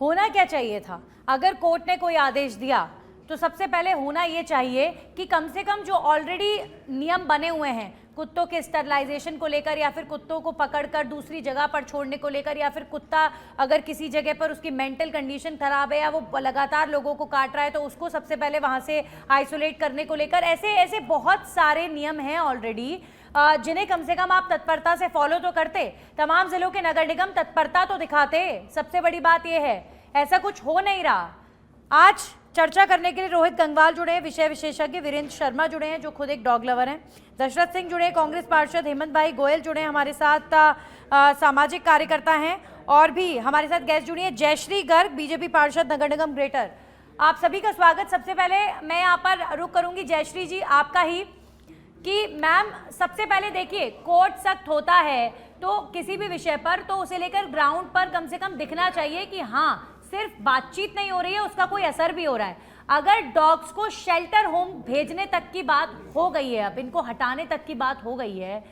होना क्या चाहिए था? अगर कोर्ट ने कोई आदेश दिया तो सबसे पहले होना ये चाहिए कि कम से कम जो ऑलरेडी नियम बने हुए हैं कुत्तों के स्टरलाइजेशन को लेकर, या फिर कुत्तों को पकड़कर दूसरी जगह पर छोड़ने को लेकर, या फिर कुत्ता अगर किसी जगह पर उसकी मेंटल कंडीशन खराब है या वो लगातार लोगों को काट रहा है तो उसको सबसे पहले वहां से आइसोलेट करने को लेकर, ऐसे ऐसे बहुत सारे नियम हैं ऑलरेडी जिन्हें कम से कम आप तत्परता से फॉलो तो करते। तमाम जिलों के नगर निगम तत्परता तो दिखाते। सबसे बड़ी बात यह है, ऐसा कुछ हो नहीं रहा। आज चर्चा करने के लिए रोहित गंगवाल जुड़े हैं, विषय विशेषज्ञ वीरेंद्र शर्मा जुड़े हैं जो खुद एक डॉग लवर हैं, दशरथ सिंह जुड़े हैं, कांग्रेस पार्षद हेमंत भाई गोयल जुड़े हैं हमारे साथ, सामाजिक कार्यकर्ता हैं, और भी हमारे साथ गेस्ट जुड़ी हैं जयश्री गर्ग बीजेपी पार्षद नगर निगम ग्रेटर। आप सभी का स्वागत। सबसे पहले मैं यहाँ पर रुक करूंगी जयश्री जी आपका ही, कि मैम सबसे पहले देखिए, कोर्ट सख्त होता है तो किसी भी विषय पर तो उसे लेकर ग्राउंड पर कम से कम दिखना चाहिए कि हाँ सिर्फ बातचीत नहीं हो रही है, उसका कोई असर भी हो रहा है। अगर डॉग्स को शेल्टर होम भेजने तक की बात हो गई है, अब इनको हटाने तक की बात हो गई है,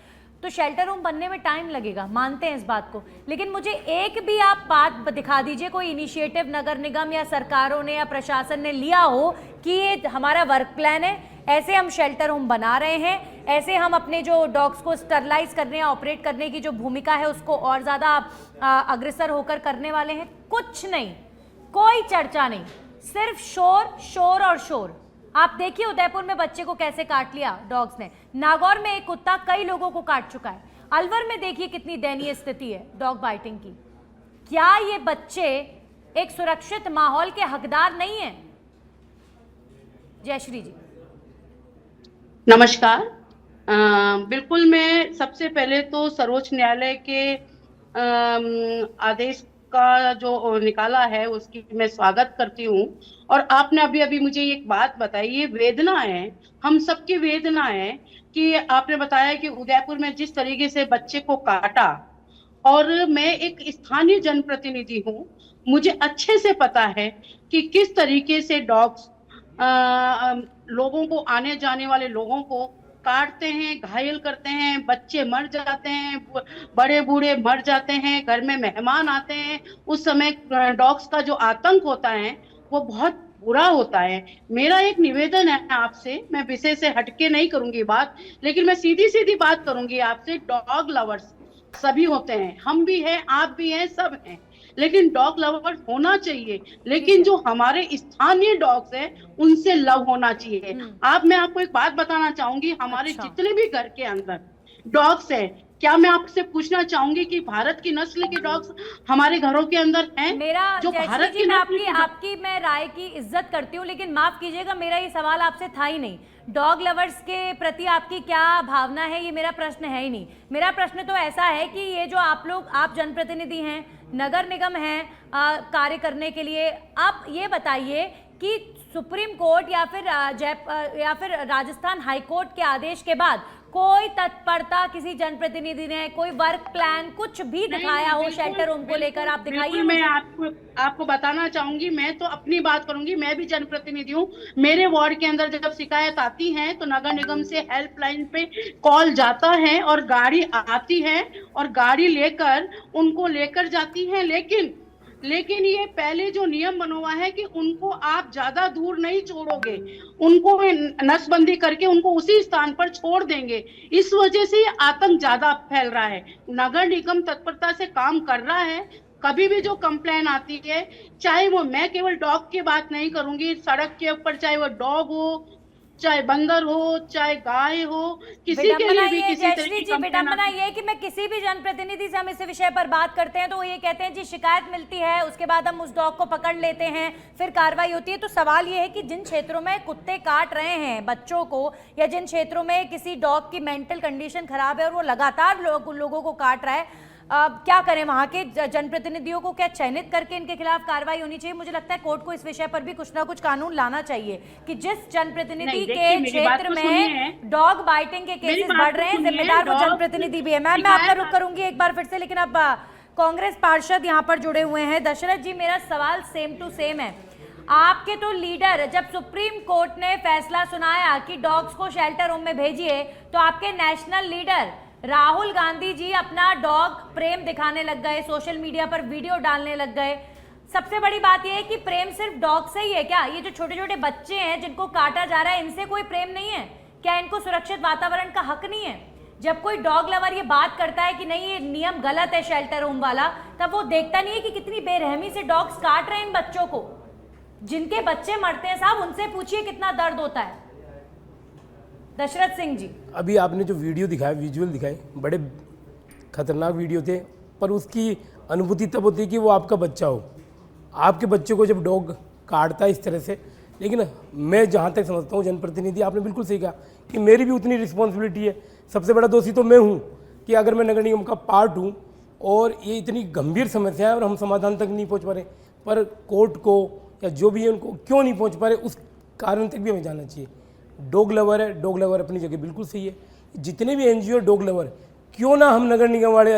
तो शेल्टर होम बनने में टाइम लगेगा, मानते हैं इस बात को, लेकिन मुझे एक भी आप बात दिखा दीजिए, कोई इनिशिएटिव नगर निगम या सरकारों ने या प्रशासन ने लिया हो कि ये हमारा वर्क प्लान है, ऐसे हम शेल्टर होम बना रहे हैं, ऐसे हम अपने जो डॉग्स को स्टरलाइज करने या ऑपरेट करने की जो भूमिका है उसको और ज़्यादा अग्रसर होकर करने वाले हैं। कुछ नहीं, कोई चर्चा नहीं, सिर्फ शोर शोर और शोर। आप देखिए उदयपुर में बच्चे को कैसे काट लिया डॉग्स ने, नागौर में एक कुत्ता कई लोगों को काट चुका है, अलवर में देखिए कितनी दयनीय स्थिति है डॉग बाइटिंग की। क्या ये बच्चे एक सुरक्षित माहौल के हकदार नहीं हैं? जयश्री जी नमस्कार। बिल्कुल, मैं सबसे पहले तो सर्वोच्च न्यायालय के आदेश का जो निकाला है उसकी मैं स्वागत करती हूँ। और आपने अभी अभी मुझे एक बात बताई, ये वेदना है, हम सबकी वेदना है कि आपने बताया कि उदयपुर में जिस तरीके से बच्चे को काटा, और मैं एक स्थानीय जनप्रतिनिधि हूँ, मुझे अच्छे से पता है कि किस तरीके से डॉग्स लोगों को, आने जाने वाले लोगों को काटते हैं, घायल करते हैं, बच्चे मर जाते हैं, बड़े बूढ़े मर जाते हैं, घर में मेहमान आते हैं, उस समय डॉग्स का जो आतंक होता है वो बहुत बुरा होता है। मेरा एक निवेदन है आपसे, मैं विषय से हटके नहीं करूंगी बात, लेकिन मैं सीधी सीधी बात करूंगी आपसे। डॉग लवर्स सभी होते हैं, हम भी हैं, आप भी हैं, सब हैं, लेकिन डॉग लवर होना चाहिए, लेकिन जो हमारे स्थानीय डॉग्स हैं उनसे लव होना चाहिए। मैं आपको एक बात बताना चाहूंगी, हमारे जितने भी घर के अंदर डॉग्स हैं, क्या मैं आपसे पूछना चाहूंगी कि भारत की नस्ल के डॉग्स हमारे घरों के अंदर हैं? मेरा जो भारत की मैं नस्ल आपकी मैं राय की इज्जत करती हूँ, लेकिन माफ कीजिएगा मेरा ये सवाल आपसे था ही नहीं। डॉग लवर्स के प्रति आपकी क्या भावना है, ये मेरा प्रश्न है ही नहीं। मेरा प्रश्न तो ऐसा है कि ये जो आप लोग, आप जनप्रतिनिधि हैं, नगर निगम है कार्य करने के लिए, आप ये बताइए कि सुप्रीम कोर्ट या फिर राजस्थान हाई कोर्ट के आदेश के बाद कोई तत्परता किसी जनप्रतिनिधि ने, कोई वर्क प्लान कुछ भी दिखाया हो शेल्टर होम को लेकर? आप दिखाइए। मैं आपको बताना चाहूंगी, मैं तो अपनी बात करूंगी, मैं भी जनप्रतिनिधि हूँ। मेरे वार्ड के अंदर जब शिकायत आती है तो नगर निगम से हेल्पलाइन पे कॉल जाता है और गाड़ी आती है और गाड़ी लेकर उनको लेकर जाती है, लेकिन ये पहले जो नियम बना हुआ है कि उनको आप ज्यादा दूर नहीं छोड़ोगे, उनको नसबंदी करके उनको उसी स्थान पर छोड़ देंगे। इस वजह से ये आतंक ज्यादा फैल रहा है। नगर निगम तत्परता से काम कर रहा है। कभी भी जो कंप्लेन आती है, चाहे वो, मैं केवल डॉग की बात नहीं करूंगी, सड़क के ऊपर चाहे वो डॉग हो, चाहे बंदर हो, चाहे गाय हो, किसी के लिए भी किसी तरह की विडंबना ये कि मैं किसी भी जनप्रतिनिधि से हम इस विषय पर बात करते हैं तो वो ये कहते हैं जी शिकायत मिलती है, उसके बाद हम उस डॉग को पकड़ लेते हैं, फिर कार्रवाई होती है। तो सवाल ये है कि जिन क्षेत्रों में कुत्ते काट रहे हैं बच्चों को, या जिन क्षेत्रों में किसी डॉग की मेंटल कंडीशन खराब है और वो लगातार लोगों को काट रहा है, क्या करें? वहां के जनप्रतिनिधियों को क्या चयनित करके इनके खिलाफ कार्रवाई होनी चाहिए? मुझे लगता है कोर्ट को इस विषय पर भी कुछ ना कुछ कानून लाना चाहिए कि जिस जनप्रतिनिधि के क्षेत्र में डॉग बाइटिंग के केसेस बढ़ रहे हैं, जिम्मेदार वो जनप्रतिनिधि भी है। मैम, मैं आपका रुख करूंगी एक बार फिर से, लेकिन अब कांग्रेस पार्षद यहाँ पर जुड़े हुए हैं। दशरथ जी, मेरा सवाल सेम टू सेम है। आपके तो लीडर, जब सुप्रीम कोर्ट ने फैसला सुनाया कि डॉग्स को शेल्टर होम में भेजिए, तो आपके नेशनल लीडर राहुल गांधी जी अपना डॉग प्रेम दिखाने लग गए, सोशल मीडिया पर वीडियो डालने लग गए, सबसे बड़ी बात यह है कि प्रेम सिर्फ डॉग से ही है क्या? ये जो छोटे छोटे बच्चे हैं जिनको काटा जा रहा है, इनसे कोई प्रेम नहीं है क्या? इनको सुरक्षित वातावरण का हक नहीं है? जब कोई डॉग लवर ये बात करता है कि नहीं ये नियम गलत है शेल्टर होम वाला, तब वो देखता नहीं है कि कितनी बेरहमी से डॉग्स काट रहे हैं इन बच्चों को। जिनके बच्चे मरते हैं साहब, उनसे पूछिए कितना दर्द होता है। दशरथ सिंह जी, अभी आपने जो वीडियो दिखाया, विजुअल दिखाए, बड़े खतरनाक वीडियो थे, पर उसकी अनुभूति तब होती है कि वो आपका बच्चा हो। आपके बच्चे को जब डॉग काटता है इस तरह से, लेकिन मैं जहाँ तक समझता हूँ जनप्रतिनिधि, आपने बिल्कुल सही कहा कि मेरी भी उतनी रिस्पॉन्सिबिलिटी है। सबसे बड़ा दोषी तो मैं हूँ कि अगर मैं नगर निगम का पार्ट हूँ और ये इतनी गंभीर समस्या है और हम समाधान तक नहीं पहुँच पा रहे, पर कोर्ट को या जो भी है उनको क्यों नहीं पहुँच पा रहे, उस कारण तक भी हमें जानना चाहिए। डॉग लवर है, डॉग लवर अपनी जगह बिल्कुल सही है। जितने भी एनजीओ डॉग लवर, क्यों ना हम नगर निगम वाले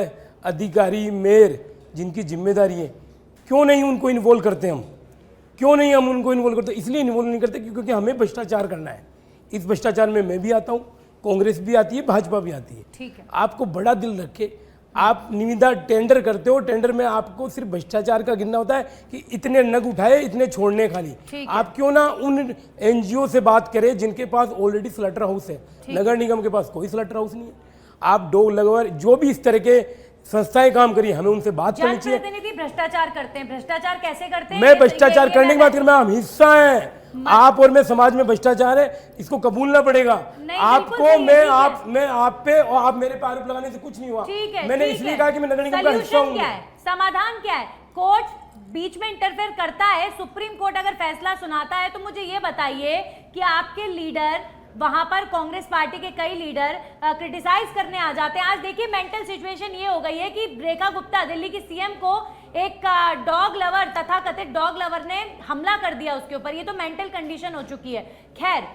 अधिकारी, मेयर जिनकी जिम्मेदारी है, क्यों नहीं उनको इन्वॉल्व करते हम? क्यों नहीं हम उनको इन्वॉल्व करते? इसलिए इन्वॉल्व नहीं करते क्योंकि हमें भ्रष्टाचार करना है। इस भ्रष्टाचार में मैं भी आता हूँ, कांग्रेस भी आती है, भाजपा भी आती है। ठीक है। आपको बड़ा दिल रखे, आप निविदा टेंडर करते हो, टेंडर में आपको सिर्फ भ्रष्टाचार का गिनना होता है कि इतने नग उठाए, इतने छोड़ने खाली। आप क्यों ना उन एनजीओ से बात करें जिनके पास ऑलरेडी स्लटर हाउस है। नगर निगम के पास कोई स्लटर हाउस नहीं है। आप डॉग लवर जो भी इस तरह के संस्थाएं काम करिए, हमें उनसे बात करनी चाहिए। जनप्रतिनिधि भ्रष्टाचार करते हैं, भ्रष्टाचार कैसे करते हैं? मैं भ्रष्टाचार करने की बात कर, मैं हम हिस्सा हैं। आप और मैं समाज में भ्रष्टाचार है, इसको कबूलना पड़ेगा आपको। मैं आप पे और आप मेरे पे आरोप लगाने से कुछ नहीं हुआ। ठीक है, मैंने इसलिए कहा कि मैं नगर निगम का हिस्सा हूं। क्या है समाधान? क्या है? कोर्ट बीच में इंटरफेयर करता है, सुप्रीम कोर्ट अगर फैसला सुनाता है, तो मुझे ये बताइए कि आपके लीडर वहां पर, कांग्रेस पार्टी के कई लीडर क्रिटिसाइज करने आ जाते हैं। आज देखिए मेंटल सिचुएशन ये हो गई है कि रेखा गुप्ता, दिल्ली की सीएम को एक डॉग लवर, तथाकथित डॉग लवर ने हमला कर दिया उसके ऊपर। ये तो मेंटल कंडीशन हो चुकी है। खैर,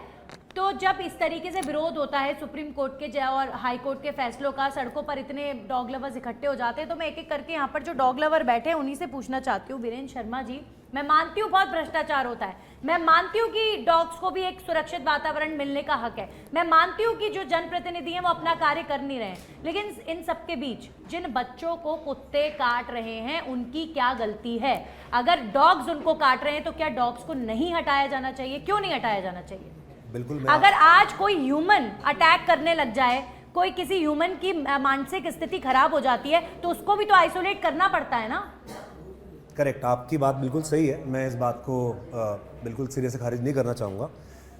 तो जब इस तरीके से विरोध होता है सुप्रीम कोर्ट के और हाई कोर्ट के फैसलों का, सड़कों पर इतने डॉग लवर्स इकट्ठे हो जाते हैं, तो मैं एक एक करके यहाँ पर जो डॉग लवर बैठे हैं उन्हीं से पूछना चाहती हूँ। वीरेंद्र शर्मा जी, मैं मानती हूँ बहुत भ्रष्टाचार होता है, मैं मानती हूँ कि डॉग्स को भी एक सुरक्षित वातावरण मिलने का हक है, मैं मानती हूँ कि जो जनप्रतिनिधि हैं वो अपना कार्य कर नहीं रहे हैं, लेकिन इन सबके बीच जिन बच्चों को कुत्ते काट रहे हैं उनकी क्या गलती है? अगर डॉग्स उनको काट रहे हैं तो क्या डॉग्स को नहीं हटाया जाना चाहिए? क्यों नहीं हटाया जाना चाहिए? बिल्कुल। अगर आज कोई ह्यूमन अटैक करने लग जाए, कोई किसी ह्यूमन की मानसिक स्थिति खराब हो जाती है, तो उसको भी तो आइसोलेट करना पड़ता है ना। करेक्ट, आपकी बात बिल्कुल सही है। मैं इस बात को बिल्कुल सिरे से खारिज नहीं करना चाहूँगा।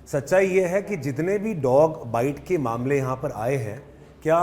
सच्चाई ये है कि जितने भी डॉग बाइट के मामले यहाँ पर आए हैं, क्या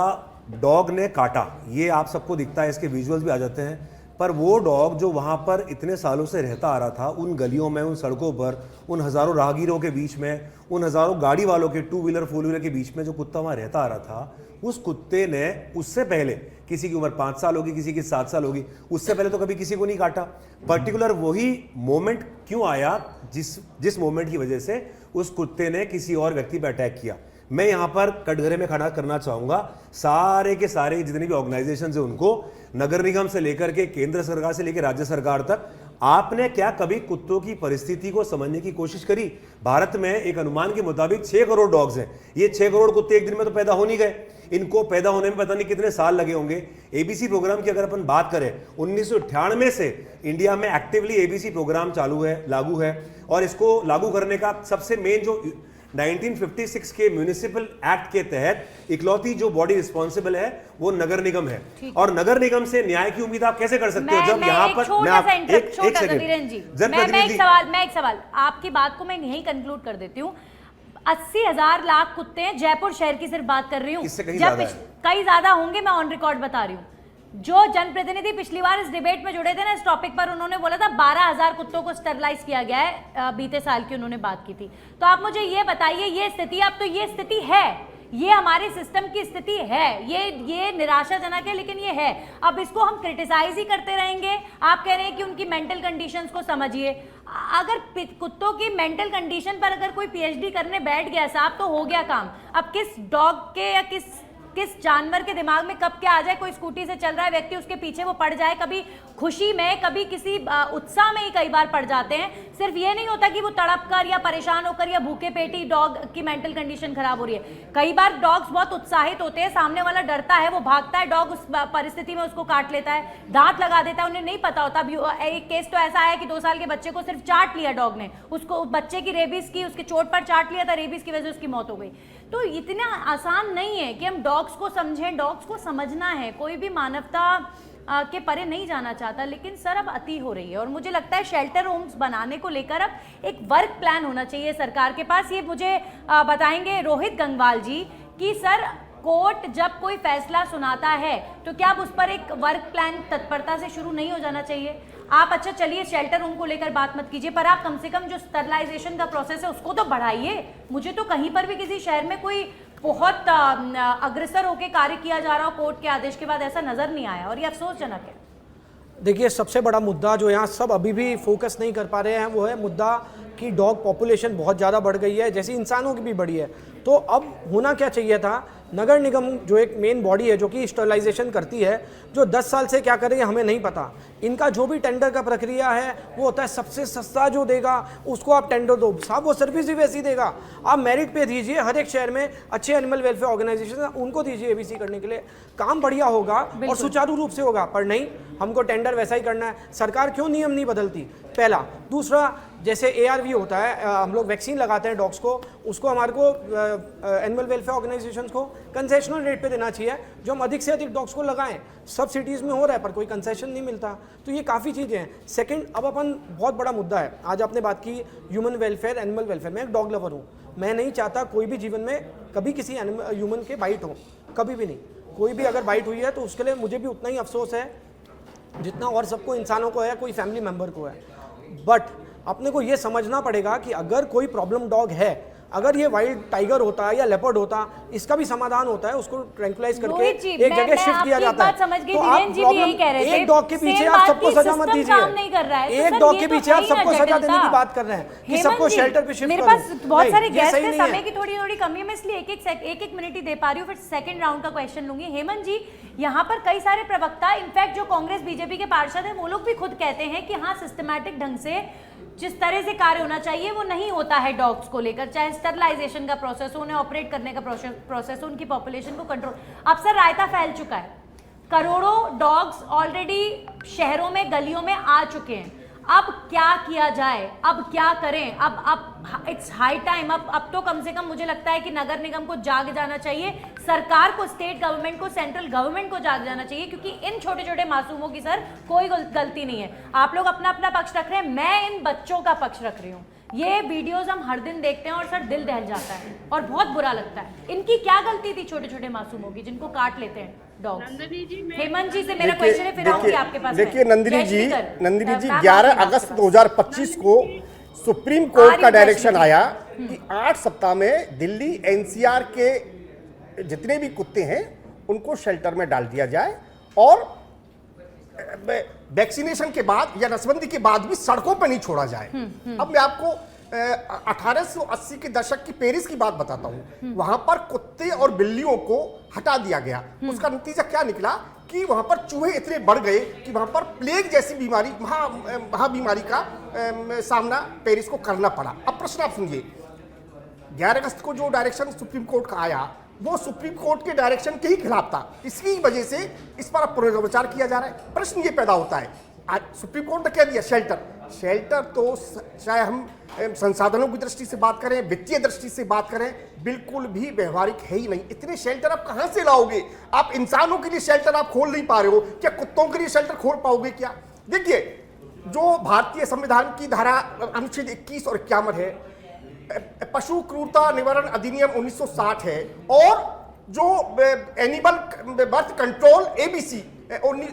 डॉग ने काटा ये आप सबको दिखता है, इसके विजुअल्स भी आ जाते हैं, पर वो डॉग जो वहाँ पर इतने सालों से रहता आ रहा था, उन गलियों में, उन सड़कों पर, उन हज़ारों राहगीरों के बीच में, उन हज़ारों गाड़ी वालों के, टू व्हीलर फोर व्हीलर के बीच में जो कुत्ता वहाँ रहता आ रहा था, उस कुत्ते ने उससे पहले, किसी की उम्र 5 साल होगी, किसी की 7 साल होगी, उससे पहले तो कभी किसी को नहीं काटा। पर्टिकुलर वही मोमेंट क्यों आया जिस मोमेंट की वजह से उस कुत्ते ने किसी और व्यक्ति पर अटैक किया? मैं यहाँ पर कटघरे में खड़ा करना चाहूँगा सारे के सारे जितने भी ऑर्गेनाइजेशन है उनको, नगर निगम से लेकर के केंद्र सरकार से लेकर राज्य सरकार तक, आपने क्या कभी कुत्तों की परिस्थिति को समझने की कोशिश करी? भारत में एक अनुमान के मुताबिक 6 करोड़ डॉग्स हैं। ये 6 करोड़ कुत्ते एक दिन में तो पैदा हो नहीं गए, इनको पैदा होने में पता नहीं कितने साल लगे होंगे। एबीसी प्रोग्राम की अगर अपन बात करें, 1998 से इंडिया में एक्टिवली एबीसी प्रोग्राम चालू है, लागू है, और इसको लागू करने का सबसे मेन जो 1956 के म्युनिसिपल एक्ट के तहत इकलौती जो बॉडी रिस्पॉन्सिबल है वो नगर निगम है। और नगर निगम से न्याय की उम्मीद आप कैसे कर सकते हो जब यहाँ पर मैं एक सवाल आपकी बात को मैं यहीं कंक्लूड कर देती हूँ। 80,000 लाख कुत्ते हैं जयपुर शहर की, सिर्फ बात कर रही हूँ, कई ज्यादा होंगे, मैं ऑन रिकॉर्ड बता रही हूँ। जो जनप्रतिनिधि पिछली बार इस डिबेट में जुड़े थे ना, इस टॉपिक पर, उन्होंने बोला था 12,000 कुत्तों को स्टरलाइज किया गया है, बीते साल की उन्होंने बात की थी। तो आप मुझे ये बताइए, ये स्थिति, अब तो ये स्थिति है, ये हमारे सिस्टम की स्थिति है, ये निराशाजनक है, लेकिन ये है। अब इसको हम क्रिटिसाइज ही करते रहेंगे। आप कह रहे हैं कि उनकी मेंटल कंडीशंस को समझिए। अगर कुत्तों की मेंटल कंडीशन पर अगर कोई पीएचडी करने बैठ गया साहब, तो हो गया काम। अब किस डॉग के या किस किस जानवर के दिमाग में कब क्या आ जाए। कोई स्कूटी से चल रहा है व्यक्ति, उसके पीछे वो पड़ जाए, कभी खुशी में कभी किसी उत्साह में ही कई बार पड़ जाते हैं। सिर्फ ये नहीं होता कि वो तड़प कर या परेशान होकर या भूखे पेटी डॉग की मेंटल कंडीशन खराब हो रही है। कई बार डॉग्स बहुत उत्साहित होते हैं, सामने वाला डरता है, वो भागता है, डॉग उस परिस्थिति में उसको काट लेता है, दांत लगा देता है, उन्हें नहीं पता होता। एक केस तो ऐसा आया कि 2 साल के बच्चे को सिर्फ चाट लिया डॉग ने, उसको बच्चे की रेबीज की, उसके चोट पर चाट लिया था, रेबीज की वजह से उसकी मौत हो गई। तो इतना आसान नहीं है कि हम डॉग्स को समझें, डॉग्स को समझना है। कोई भी मानवता के परे नहीं जाना चाहता, लेकिन सर अब अति हो रही है। और मुझे लगता है शेल्टर होम्स बनाने को लेकर अब एक वर्क प्लान होना चाहिए सरकार के पास। ये मुझे बताएंगे रोहित गंगवाल जी कि सर कोर्ट जब कोई फैसला सुनाता है तो क्या अब उस पर एक वर्क प्लान तत्परता से शुरू नहीं हो जाना चाहिए? आप अच्छा चलिए शेल्टर होम को लेकर बात मत कीजिए, पर आप कम से कम जो स्टरलाइजेशन का प्रोसेस है उसको तो बढ़ाइए। मुझे तो कहीं पर भी किसी शहर में कोई बहुत अग्रसर होकर कार्य किया जा रहा हो कोर्ट के आदेश के बाद ऐसा नजर नहीं आया, और ये अफसोसजनक है। देखिए, सबसे बड़ा मुद्दा जो यहाँ सब अभी भी फोकस नहीं कर पा रहे हैं वो है मुद्दा कि डॉग पॉपुलेशन बहुत ज़्यादा बढ़ गई है, जैसे इंसानों की भी बढ़ी है। तो अब होना क्या चाहिए था, नगर निगम जो एक मेन बॉडी है जो कि स्टरलाइजेशन करती है, जो 10 साल से क्या करेंगे हमें नहीं पता। इनका जो भी टेंडर का प्रक्रिया है वो होता है सबसे सस्ता जो देगा उसको आप टेंडर दो, साहब वो सर्विस भी वैसी देगा। आप मेरिट पे दीजिए, हर एक शहर में अच्छे एनिमल वेलफेयर ऑर्गेनाइजेशन उनको दीजिए एबीसी करने के लिए, काम बढ़िया होगा और सुचारू रूप से होगा। पर नहीं, हमको टेंडर वैसा ही करना है। सरकार क्यों नियम नहीं बदलती, पहला। दूसरा, जैसे ARV होता है, हम लोग वैक्सीन लगाते हैं डॉग्स को, उसको हमारे को एनिमल वेलफेयर ऑर्गेनाइजेशंस को कंसेशनल रेट पे देना चाहिए, जो हम अधिक से अधिक डॉग्स को लगाएं। सब सिटीज़ में हो रहा है पर कोई कंसेशन नहीं मिलता। तो ये काफ़ी चीज़ें हैं। सेकंड, अब अपन बहुत बड़ा मुद्दा है, आज आपने बात की ह्यूमन वेलफेयर, एनिमल वेलफेयर। मैं एक डॉग लवर हूँ, मैं नहीं चाहता कोई भी जीवन में कभी किसी ह्यूमन के बाइट हो, कभी भी नहीं। कोई भी अगर बाइट हुई है तो उसके लिए मुझे भी उतना ही अफसोस है जितना और सबको इंसानों को है, कोई फैमिली मेम्बर को है। बट अपने को ये समझना पड़ेगा कि अगर कोई प्रॉब्लम डॉग है, अगर ये वाइल्ड टाइगर होता है या लेपर्ड होता, इसका भी समाधान होता है, उसको ट्रैंकुलाइज करके एक जगह शिफ्ट किया जाता है। तो आप प्रॉब्लम एक डॉग के पीछे आप सबको सजा मत दीजिए, एक डॉग के पीछे आप सबको सजा देने की बात कर रहे हैं कि सबको शेल्टर पे शिफ्ट करो। मेरे पास बहुत सारे गेस्ट हैं, समय की थोड़ी कमी है, मैं इसलिए एक मिनट ही दे पा रही हूँ, फिर सेकंड राउंड का क्वेश्चन लूंगी। हेमंत जी, यहाँ पर कई सारे प्रवक्ता, इनफैक्ट जो कांग्रेस बीजेपी के पार्षद हैं, वो लोग भी खुद कहते हैं कि हाँ, सिस्टमैटिक ढंग से जिस तरह से कार्य होना चाहिए वो नहीं होता है डॉग्स को लेकर, चाहे स्टरलाइजेशन का प्रोसेस हो, उन्हें ऑपरेट करने का प्रोसेस हो, उनकी पॉपुलेशन को कंट्रोल। अब सर रायता फैल चुका है, करोड़ों डॉग्स ऑलरेडी शहरों में, गलियों में आ चुके हैं। अब क्या किया जाए, अब क्या करें? अब इट्स हाई टाइम। अब तो कम से कम मुझे लगता है कि नगर निगम को जाग जाना चाहिए, सरकार को, स्टेट गवर्नमेंट को, सेंट्रल गवर्नमेंट को जाग जाना चाहिए, क्योंकि इन छोटे छोटे मासूमों की सर कोई गलती नहीं है। आप लोग अपना अपना पक्ष रख रहे हैं, मैं इन बच्चों का पक्ष रख रही हूँ। ये वीडियोस हम हर दिन देखते हैं और सर दिल दहल जाता है और बहुत बुरा लगता है। इनकी क्या गलती थी छोटे छोटे मासूमों की जिनको काट लेते हैं डॉग्स? हेमंत जी से मेरा क्वेश्चन है, फिर आऊंगी आपके पास। देखिए नंदिनी जी 11 अगस्त 2025 को सुप्रीम कोर्ट का डायरेक्शन आया कि 8 सप्ताह में दिल्ली NCR के जितने भी कुत्ते हैं उनको शेल्टर में डाल दिया जाए और वैक्सीनेशन के बाद या नसबंदी के बाद भी सड़कों पर नहीं छोड़ा जाए। अब मैं आपको 1880 के दशक की पेरिस की बात बताता हूं। वहां पर कुत्ते और बिल्लियों को हटा दिया गया। उसका नतीजा क्या निकला कि वहां पर चूहे इतने बढ़ गए कि वहां पर प्लेग जैसी बीमारी, महाबीमारी का सामना पेरिस को करना पड़ा। अब प्रश्न आप सुनिए, 11 अगस्त को जो डायरेक्शन सुप्रीम कोर्ट का आया वो सुप्रीम कोर्ट के डायरेक्शन के ही खिलाफ था। इसकी वजह से इस पर पुनर्विचार किया जा रहा है। प्रश्न ये पैदा होता है, आज सुप्रीम कोर्ट ने कह दिया शेल्टर तो चाहे हम संसाधनों की दृष्टि से बात करें, वित्तीय दृष्टि से बात करें, बिल्कुल भी व्यवहारिक है ही नहीं। इतने शेल्टर आप कहां से लाओगे? आप इंसानों के लिए शेल्टर आप खोल नहीं पा रहे हो, क्या कुत्तों के लिए शेल्टर खोल पाओगे क्या? देखिए, जो भारतीय संविधान की धारा अनुच्छेद 21 और 51 है, पशु क्रूरता निवारण अधिनियम 1960 है, और जो एनिमल बर्थ कंट्रोल ABC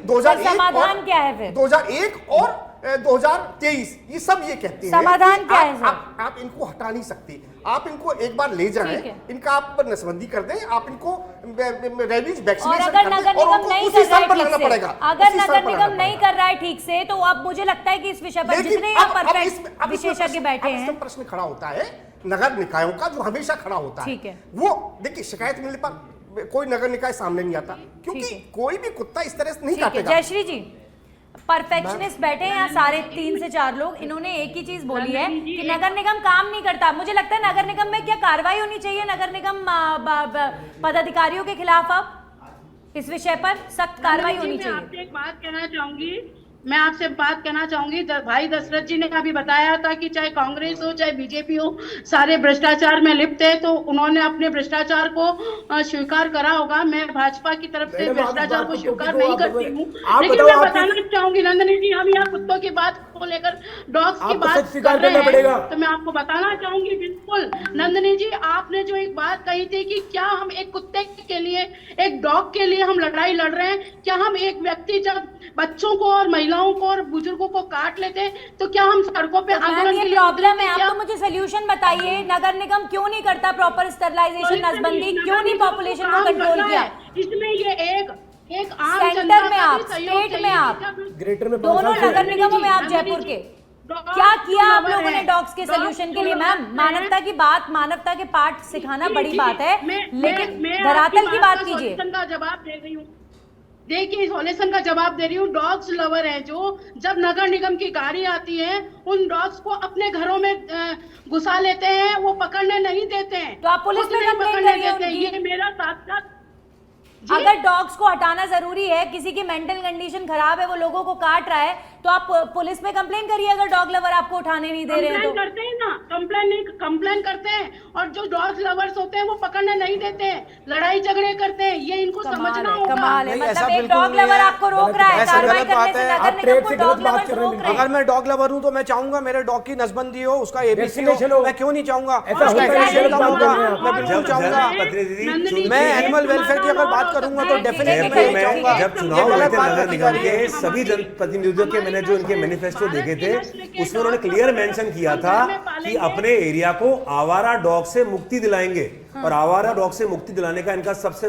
2001 समाधान क्या है फिर? 2001 और 2023 ये सब ये कहते हैं समाधान क्या है? आप इनको हटा नहीं सकते। आप इनको एक बार ले जाएं, इनका आप नसबंदी कर दें, आप इनको रेबीज वैक्सीनेशन कर दें और उनको उसी स्थान पर लाना पड़ेगा। अगर नगर निगम नहीं कर रहा है ठीक से, तो अब मुझे लगता है कि इस विषय पर जितने यहाँ परफेक्ट विशेषज्ञ बैठे हैं, प्रश्न खड़ा होता है नगर निकायों का, जो हमेशा खड़ा होता है। वो देखिए, शिकायत मिलने पर कोई नगर निकाय सामने नहीं आता, क्योंकि ठीक है। कोई भी कुत्ता इस तरह से नहीं ठीक है काटेगा। जयश्री जी, परफेक्शनिस्ट बैठे हैं यहाँ सारे 3 से 4 लोग, इन्होंने एक ही चीज बोली है कि नगर निगम काम नहीं करता। मुझे लगता है नगर निगम में क्या कार्रवाई होनी चाहिए नगर निगम पदाधिकारियों के खिलाफ, अब इस विषय पर सख्त कार्रवाई होनी मैं चाहिए। आपसे एक बात कहना चाहूंगी, मैं आपसे बात कहना चाहूंगी, भाई दशरथ जी ने अभी बताया था कि चाहे कांग्रेस हो चाहे बीजेपी हो, सारे भ्रष्टाचार में लिप्त है, तो उन्होंने अपने भ्रष्टाचार को स्वीकार करा होगा। मैं भाजपा की तरफ से मैडम, आप भ्रष्टाचार को बात स्वीकार को नहीं आप करती हूँ, आप लेकिन बताओ, मैं आपकी- बताना चाहूंगी नंदनी जी, हम यहाँ कुत्तों की बात को लेकर डॉग्स की आपको बात सच स्वीकार कर रहे करना पड़ेगा। हैं, तो मैं आपको बताना चाहूंगी, बिल्कुल नंदनी जी, आपने जो एक बात कही थी कि क्या हम एक कुत्ते के लिए, एक डॉग के लिए हम लड़ाई लड़ रहे हैं, क्या हम एक व्यक्ति जब बच्चों को और महिलाओं को और बुजुर्गों को काट लेते हैं तो क्या हम सड़कों पे मैम आंदोलन ये के लिए प्रॉब्लम है, उतरते हैं आप क्या? तो मुझे सोल्यूशन बताइए। नगर निगम क्यों नहीं करता प्रॉपर स्टरलाइजेशन, नसबंदी क्यों नहीं पॉपुलेशन को कंट्रोल किया? इसमें ये एक आम सेंटर जनता में का आप, भी सहयोग स्टेट में चाहिए आप, कि जब ग्रेटर में दोनों 5 साल से- नगर निगमों में आप नंदनी जयपुर जी, के डॉग्स क्या जो किया आप लवर लोगों ने हैं, डॉग्स के डॉग्स सोल्यूशन के जो लिए? लवर मैम हैं, मानवता की बात, मानवता के पाठ सिखाना जी, बड़ी जी, बात है, लेकिन मैं धरातल आपकी की बात का कीजिए। सॉल्यूशन का जवाब दे रही हूँ। देखिए सॉल्यूशन का जवाब दे रही हूँ। डॉग्स लवर हैं जो जब नगर निगम की गाड़ी आती है उन डॉग्स को अपने घरों में घुसा लेते हैं, वो पकड़ने नहीं देते हैं। तो आप पुलिस खुद में नहीं कंप्लेंट पकड़ने करिए देते हैं। उनकी। ये मेरा साक्षात जी? अगर डॉग्स को हटाना जरूरी है, किसी की मेंटल कंडीशन खराब है, वो लोगों को काट रहा है, तो आप पुलिस में कंप्लेन करिए अगर डॉग लवर आपको उठाने नहीं दे रहे हैं कंप्लेन तो। करते हैं ना, कंप्लेन करते हैं, और जो डॉग लवर्स होते हैं वो पकड़ने नहीं देते हैं, लड़ाई झगड़े करते हैं। ये इनको समझना होगा। कमाल है, नहीं, ऐसा मतलब एक बिल्कुल डॉग नहीं लवर है। आपको रोक रहा है ऐसा कार्रवाई गलत करने बात से, है। नगर आप निगम ट्रेड को से डॉग गलत बात लवर्स कर रहे हैं रोक रहे हैं। अगर मैं डॉग लवर हूं तो मैं चाहूंगा मेरे डॉग की नसबंदी हो, उसका एबीसी Vaccination हो। मैं क्यों नहीं चाहूंगा? ऐसा उसका होता है, vaccination गलत बात होगा, कर रहे हैं आप। मैं बिल्कुल चाहूंगा। प्रतिनिधि मैं एनिमल वेलफेयर की अगर बात करूंगा तो डेफिनेटली मैं चाहूंगा। जब चुनाव ये हुए गलत थे बात नगर की निगम जा रही के है। सभी जनप्रतिनिधियों के मैंने जो इनके मैनिफेस्टो देखे थे उसमें उन्होंने क्लियर मेंशन किया था कि अपने एरिया को आवारा डॉग से मुक्ति दिलाएंगे। और आवारा डॉग से मुक्ति दिलाने का इनका सबसे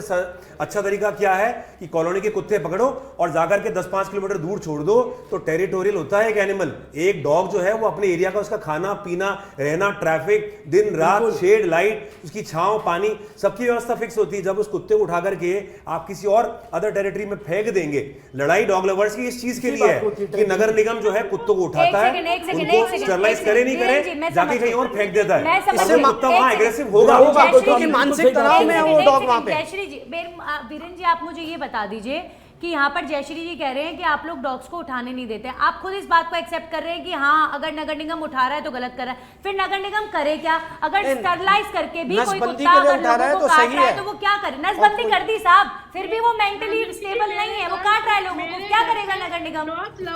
अच्छा तरीका क्या है कि कॉलोनी के कुत्ते पकड़ो और जाकर के 10-5 किलोमीटर दूर छोड़ दो, तो टेरिटोरियल होता है एक एनिमल। एक डॉग जो है वो अपने एरिया का, उसका खाना पीना, रहना, ट्रैफिक, दिन रात, शेड लाइट, उसकी छांव, पानी, सबकी व्यवस्था फिक्स होती है। जब उस कुत्ते को उठा करके आप किसी और अदर टेरिटरी में फेंक देंगे, लड़ाई डॉग लवर्स की इस चीज के लिए है कि नगर निगम जो है कुत्तों को उठाता है, उनको स्टरलाइज करे नहीं करे, जाके कहीं और फेंक देता है। इससे कुत्ता वहां एग्रेसिव होगा। क्योंकि मानसिक तनाव में है वो डॉग वहां पे। जयश्री जी, वीरेन जी, आप मुझे ये बता दीजिए कि यहाँ पर जयश्री जी कह रहे हैं कि आप लोग डॉग्स को उठाने नहीं देते, आप खुद इस बात को एक्सेप्ट कर रहे हैं कि हाँ अगर नगर निगम उठा रहा है तो गलत कर रहा है, फिर नगर निगम करे क्या? अगर स्टरलाइज करके भी कोई नसबंदी कुत्ता के लिए अगर उठा रहा है लोगों को तो काट सही रहा है है। तो वो क्या करे? नसबंदी कर दी साहब, फिर भी वो मेंटली स्टेबल नहीं है, वो काट रहा है लोगों को, क्या करेगा नगर निगम?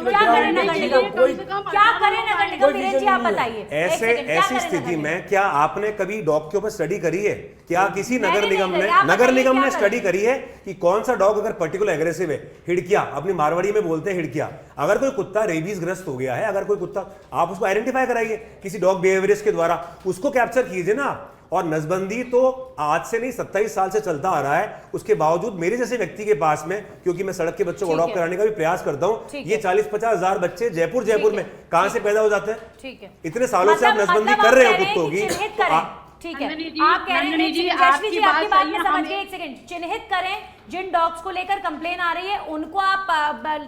क्या करे नगर निगम? क्या करे नगर निगम? वीरेन जी आप बताइए। एक ऐसे सेकंड, क्या ऐसी करे स्थिति नगर में निगम? क्या आपने कभी डॉग के ऊपर स्टडी करी है? क्या किसी मैंने नगर नहीं निगम करी, ने आप बताइए क्या करे? स्टडी करी है कि कौन सा डॉग अगर पर्टिकुलर एग्रेसिव है? हिड़किया, अपनी मारवाड़ी में बोलते हैं हिड़किया। अगर कोई कुत्ता रेबीज ग्रस्त हो गया है, अगर कोई कुत्ता, आप उसको आइडेंटिफाई कराइए किसी डॉग बिहेवियरिस्ट के द्वारा, उसको कैप्चर कीजिए ना। और नसबंदी तो आज से नहीं 27 साल से चलता आ रहा है, उसके बावजूद मेरे जैसे व्यक्ति के पास में, क्योंकि मैं सड़क के बच्चों को ठीक अडॉप्ट है। कराने का भी प्रयास करता हूं, ठीक ये है। 40-50 हजार बच्चे जयपुर में कहां से पैदा हो जाते हैं? ठीक है, इतने सालों से आप नसबंदी मतलब कर रहे हो आप कह कुत्तों हैं की, कि चिन्हित तो करें। ठीक है, नंदिनी जी, आप कह रहे हैं, नंदिनी जी, जयश्री जी आपकी बात सही में है, समझ हमें- गए। एक सेकंड, चिन्हित करें जिन डॉग्स को लेकर कंप्लेन आ रही है, उनको आप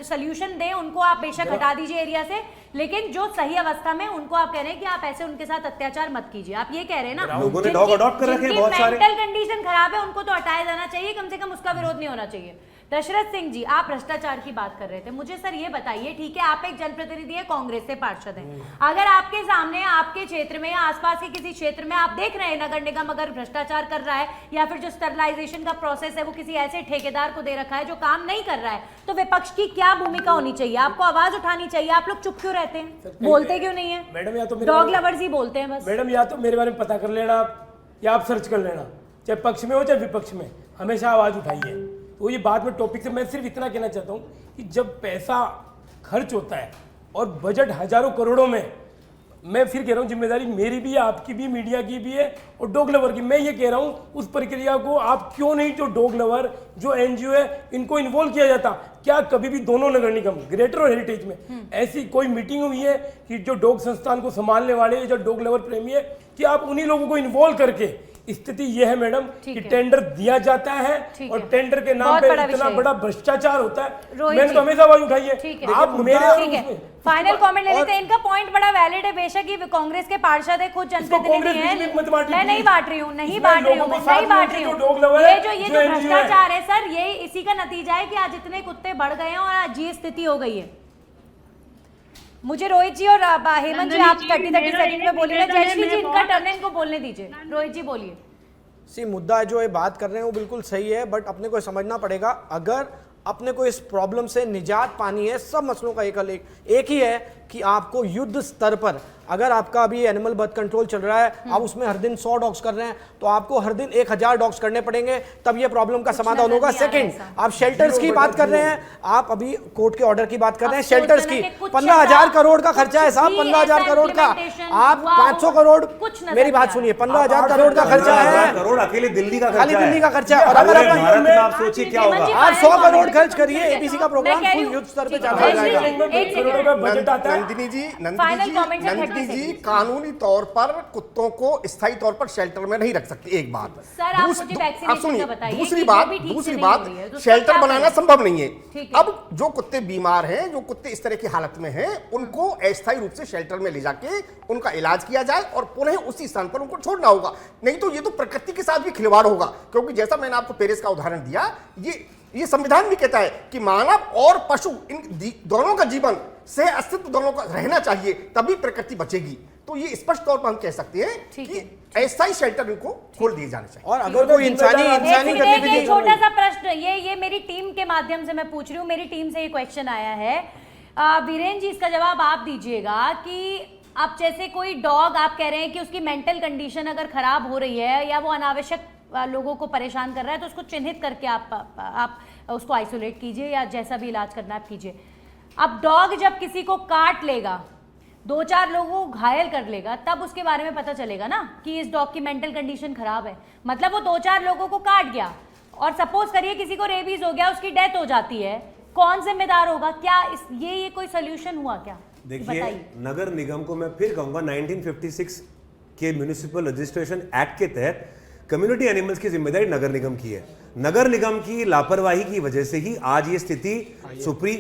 सोल्यूशन दें, उनको आप बेशक हटा दीजिए एरिया से, लेकिन जो सही अवस्था में उनको आप कह रहे हैं कि आप ऐसे उनके साथ अत्याचार मत कीजिए, आप ये कह रहे हैं ना? लोगों ने डॉग अडॉप्ट कर रखे हैं बहुत सारे। मेंटल कंडीशन खराब है उनको तो हटाया जाना चाहिए, कम से कम उसका विरोध नहीं होना चाहिए। दशरथ सिंह जी, आप भ्रष्टाचार की बात कर रहे थे, मुझे सर ये बताइए, ठीक है आप एक जनप्रतिनिधि है, कांग्रेस से पार्षद हैं, अगर आपके सामने आपके क्षेत्र में या आसपास के किसी क्षेत्र में आप देख रहे हैं नगर निगम अगर भ्रष्टाचार कर रहा है, या फिर जो स्टरलाइजेशन का प्रोसेस है वो किसी ऐसे ठेकेदार को दे रखा है जो काम नहीं कर रहा है, तो विपक्ष की क्या भूमिका होनी चाहिए? आपको आवाज उठानी चाहिए, आप लोग चुप क्यों रहते हैं, बोलते क्यों नहीं है? मैडम या तो डॉग लवर्स ही बोलते हैं बस। मैडम या तो मेरे बारे में पता कर लेना आप, या आप सर्च कर लेना, चाहे पक्ष में हो चाहे विपक्ष में, हमेशा आवाज उठाइए। तो ये बात में टॉपिक से मैं सिर्फ इतना कहना चाहता हूँ कि जब पैसा खर्च होता है और बजट हजारों करोड़ों में, मैं फिर कह रहा हूँ जिम्मेदारी मेरी भी है, आपकी भी, मीडिया की भी है और डॉग लवर की। मैं ये कह रहा हूँ उस प्रक्रिया को आप क्यों नहीं, जो डॉग लवर, जो एनजीओ है, इनको इन्वॉल्व किया जाता। क्या कभी भी दोनों नगर निगम, ग्रेटर और हेरिटेज में ऐसी कोई मीटिंग हुई है कि जो डॉग संस्थान को संभालने वाले, जो डॉग लवर प्रेमी है, कि आप उन्हीं लोगों को इन्वॉल्व करके स्थिति ये है मैडम ठीक कि है। टेंडर दिया जाता है ठीक और है। टेंडर के नाम बहुत पे बड़ा इतना विषय। बड़ा भ्रष्टाचार होता है। रोहित मैंने जी। तो हमेशा आवाज उठाई ठीक है। है। आप मेरे और ठीक है, उसमें- फाइनल कमेंट ले लेते हैं। इनका पॉइंट बड़ा वैलिड है, बेशक ही कांग्रेस के पार्षद है, खुद जनप्रतिनिधि कांग्रेस है। बीच में मत बांटिए, मैं नहीं प्लीज। बांट रही हूँ, नहीं इसमें बांट रही लोगों हूँ, को मैं साथ नहीं बांट लेके रही जो हूँ। डॉग लवर है, ये जो जो NGO है। भ्रष्टाचार है सर, ये इसी का नतीजा है कि आज इतने कुत्ते बढ़ गए हैं और आज ये स्थिति हो गई है। मुझे रोहित जी और हेमंत जी आप 30 सेकंड में बोलिए। जयश्री जी इनका टर्न है, इनको बोलने दीजिए। रोहित जी बोलिए। सी मुद्दा जो ये बात कर रहे हैं वो बिल्कुल सही है, बट अपने को समझना पड़ेगा, अगर अपने को इस प्रॉब्लम से निजात पानी है, सब मसलों का एक ही है कि आपको युद्ध स्तर पर, अगर आपका अभी एनिमल बर्थ कंट्रोल चल रहा है, आप उसमें हर दिन 100 डॉग्स कर रहे हैं, तो आपको हर दिन 1000 डॉग्स करने पड़ेंगे, तब ये प्रॉब्लम का समाधान होगा। सेकंड, आप शेल्टर्स की बात कर रहे हैं, आप अभी कोर्ट के ऑर्डर की बात कर रहे हैं, शेल्टर्स की 15,000 करोड़ का खर्चा है साहब, 15,000 करोड़ का। आप 500 करोड़, मेरी बात सुनिए, 15,000 करोड़ का खर्चा है, 15,000 करोड़ अकेले दिल्ली का खाली खर्चा दिल्ली है। का खर्चा है। और अगर पूरे आप भारत में आप सोचिए क्या होगा। आप 100 करोड़ खर्च करिए, एबीसी का प्रोग्राम फुल युद्ध स्तर पे चलाया जाएगा। करोड़ों का बजट आता है। नंदिनी जी, Final comment है, 30 नंदिनी जी seconds। कानूनी तौर पर कुत्तों को स्थायी तौर पर शेल्टर में नहीं रख सकती, एक बात। सर, आप मुझे vaccination आप सुनिए, का बताइए दूसरी कि बात जो भी ठीक से दूसरी नहीं बात हो रही है, तो उसका शेल्टर क्या बनाना करें? संभव नहीं है। ठीक है। अब जो कुत्ते बीमार हैं, जो कुत्ते इस तरह की हालत में हैं, उनको अस्थायी रूप से शेल्टर में ले जाके उनका इलाज किया जाए और पुनः उसी स्थान पर उनको छोड़ना होगा। नहीं तो ये तो प्रकृति के साथ भी खिलवाड़ होगा, क्योंकि जैसा मैंने आपको पेरिस का उदाहरण दिया, ये संविधान भी कहता है कि मानव और पशु इन दोनों का जीवन से अस्तित्व दोनों का रहना चाहिए, तभी प्रकृति बचेगी। तो ये स्पष्ट तौर पर हम कह सकते हैं ठीक कि अस्थायी शेल्टर इनको खोल दिए जाने चाहिए। और अगर कोई इंसानी गतिविधि, एक छोटा सा प्रश्न, ये मेरी टीम के माध्यम से मैं पूछ रही हूँ, मेरी टीम से ये क्वेश्चन आया है। वीरेन जी, इसका जवाब आप दीजिएगा कि आप जैसे कोई डॉग, आप कह रहे हैं कि उसकी मेंटल कंडीशन अगर खराब हो रही है या वो अनावश्यक लोगों को परेशान कर रहा है, तो उसको चिन्हित करके आप उसको आइसोलेट कीजिए या जैसा भी इलाज करना है आप कीजिए। अब डॉग जब किसी को काट लेगा, 2-4 लोगों को घायल कर लेगा, तब उसके बारे में पता चलेगा ना कि इस डॉग की मेंटल कंडीशन खराब है। मतलब वो 2-4 लोगों को काट गया और सपोज करिए किसी को रेबीज हो गया, उसकी डेथ हो जाती है, कौन जिम्मेदार होगा? क्या ये कोई सोल्यूशन हुआ क्या? देखिए, नगर निगम को मैं फिर कहूंगा 1956 के म्यूनिसिपल रजिस्ट्रेशन एक्ट के तहत कम्युनिटी एनिमल्स की जिम्मेदारी नगर निगम की है। नगर निगम की लापरवाही की वजह से ही आज ये स्थिति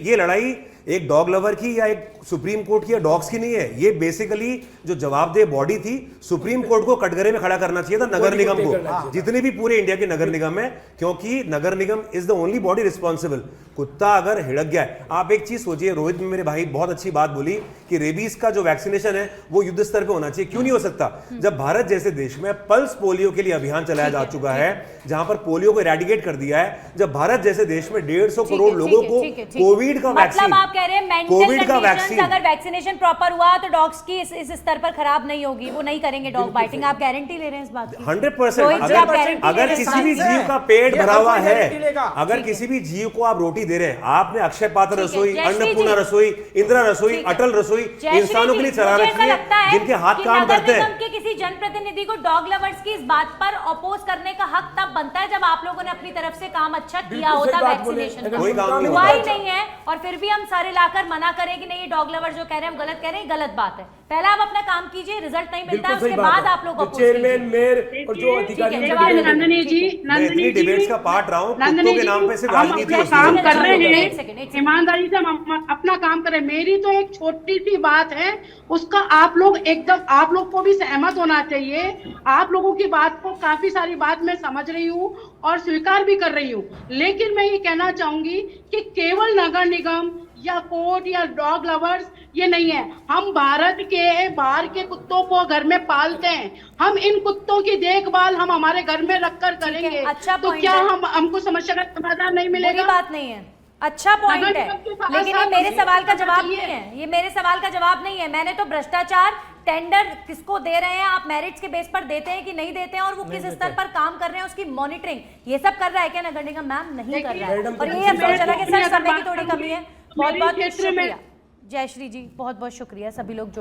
ये लड़ाई एक डॉग लवर की या एक सुप्रीम कोर्ट की या डॉग्स की नहीं है। ये बेसिकली जो जवाबदेह बॉडी थी, सुप्रीम कोर्ट को कटघरे में खड़ा करना चाहिए था नगर निगम को, जितने भी पूरे इंडिया के नगर निगम है, क्योंकि Nagar Nigam is the only body responsible. कुत्ता अगर हिड़क गया है, आप एक चीज सोचिए, रोहित मेरे भाई बहुत अच्छी बात बोली कि रेबीज का जो वैक्सीनेशन है वो युद्ध स्तर पे होना चाहिए। क्यों नहीं हो सकता? जब भारत जैसे देश में पल्स पोलियो के लिए अभियान चलाया जा चुका है, जहां पर पोलियो को इरेडिकेट कर दिया है, जब भारत जैसे देश में 150 करोड़ लोगों को कोविड का वैक्सीन, मतलब आप कह रहे हैं मेंटल कंडीशंस, अगर वैक्सीनेशन प्रॉपर हुआ तो डॉग्स की इस स्तर पर खराब नहीं होगी, वो नहीं करेंगे डॉग बाइटिंग। आप गारंटी ले रहे हैं इस बात की? 100%। अगर किसी भी जीव का पेट भरा हुआ है, अगर किसी भी जीव को आप रोटी दे रहे हैं, आपने अक्षय पात्र रसोई, अन्नपूर्णा रसोई, इंदिरा रसोई, अटल रसोई इंसानों के लिए चला रखी है, जिनके हाथ काम करते हैं। कि किसी जनप्रतिनिधि को डॉग लवर्स की इस बात पर अपोज करने का हक तब बनता है जब आप लोगों ने अपनी तरफ से काम अच्छा किया होता वैक्सीनेशन कोई काम नहीं हुआ ही नहीं है, और फिर भी हम सारे लाकर मना करें कि नहीं, ये डॉग लवर जो कह रहे हैं हम गलत कह रहे हैं, गलत बात है। पहले आप अपना काम कीजिए, रिजल्ट नहीं मिलता है उसके बाद आप लोग चेयरमैन, मेयर और जो अधिकारी, नंदिनी जी, मैं डिबेट्स का पार्ट रहा हूं, कुत्तों के नाम पे सिर्फ राजनीति होती है। काम कर रहे हैं, ईमानदारी से हम अपना काम कर रहे हैं। मेरी तो एक छोटी सी बात है, उसका आप लोग एकदम, आप लोग को भी सहमत होना चाहिए। आप लोगों की बात को, काफी सारी बात मैं समझ रही हूँ और स्वीकार भी कर रही हूँ, लेकिन मैं ये कहना चाहूंगी कि केवल नगर निगम या कोर्ट या डॉग लवर्स ये नहीं है। हम भारत के बाहर के कुत्तों को घर में पालते हैं, हम इन कुत्तों की देखभाल हम हमारे घर में रखकर करेंगे, अच्छा तो क्या हमको समस्या का समाधान नहीं मिलेगा? बुरी बात नहीं है, अच्छा पॉइंट है, लेकिन ये मेरे सवाल का जवाब नहीं है, ये मेरे सवाल का जवाब नहीं है। मैंने तो भ्रष्टाचार, टेंडर किसको दे रहे हैं आप, मेरिट्स के बेस पर देते हैं कि नहीं देते हैं, और वो किस स्तर पर काम कर रहे हैं उसकी मॉनिटरिंग, ये सब कर रहा है क्या नगर निगम? मैम नहीं कर रहा है, और ये अफसोस चला कि सर समय की थोड़ी कमी है। बहुत बहुत शुक्रिया जयश्री जी, बहुत बहुत शुक्रिया सभी लोग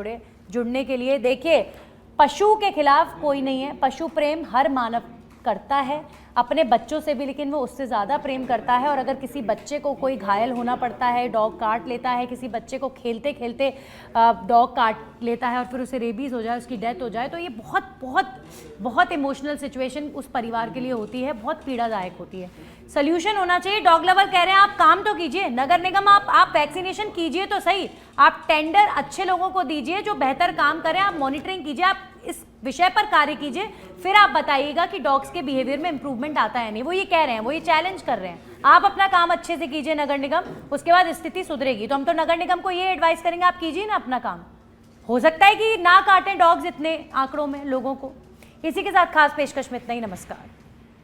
जुड़ने के लिए। देखिए, पशु के खिलाफ कोई नहीं है, पशु प्रेम हर मानव करता है अपने बच्चों से भी, लेकिन वो उससे ज़्यादा प्रेम करता है। और अगर किसी बच्चे को कोई घायल होना पड़ता है, डॉग काट लेता है, किसी बच्चे को खेलते खेलते डॉग काट लेता है और फिर उसे रेबीज़ हो जाए, उसकी डेथ हो जाए, तो ये बहुत बहुत बहुत इमोशनल सिचुएशन उस परिवार के लिए होती है, बहुत पीड़ादायक होती है। सोल्यूशन होना चाहिए। डॉग लवर कह रहे हैं आप काम तो कीजिए, नगर निगम आप वैक्सीनेशन कीजिए तो सही, आप टेंडर अच्छे लोगों को दीजिए जो बेहतर काम करें, आप मॉनिटरिंग कीजिए, आप इस विषय पर कार्य कीजिए, फिर आप बताइएगा कि डॉग्स के बिहेवियर में इंप्रूवमेंट आता है नहीं। वो ये कह रहे हैं, वो ये चैलेंज कर रहे हैं। आप अपना काम अच्छे से कीजिए नगर निगम, उसके बाद स्थिति सुधरेगी। तो हम तो नगर निगम को ये एडवाइस करेंगे आप कीजिए ना अपना काम, हो सकता है कि ना काटें डॉग्स इतने आंकड़ों में लोगों को। इसी के साथ खास पेशकश में इतना ही। नमस्कार।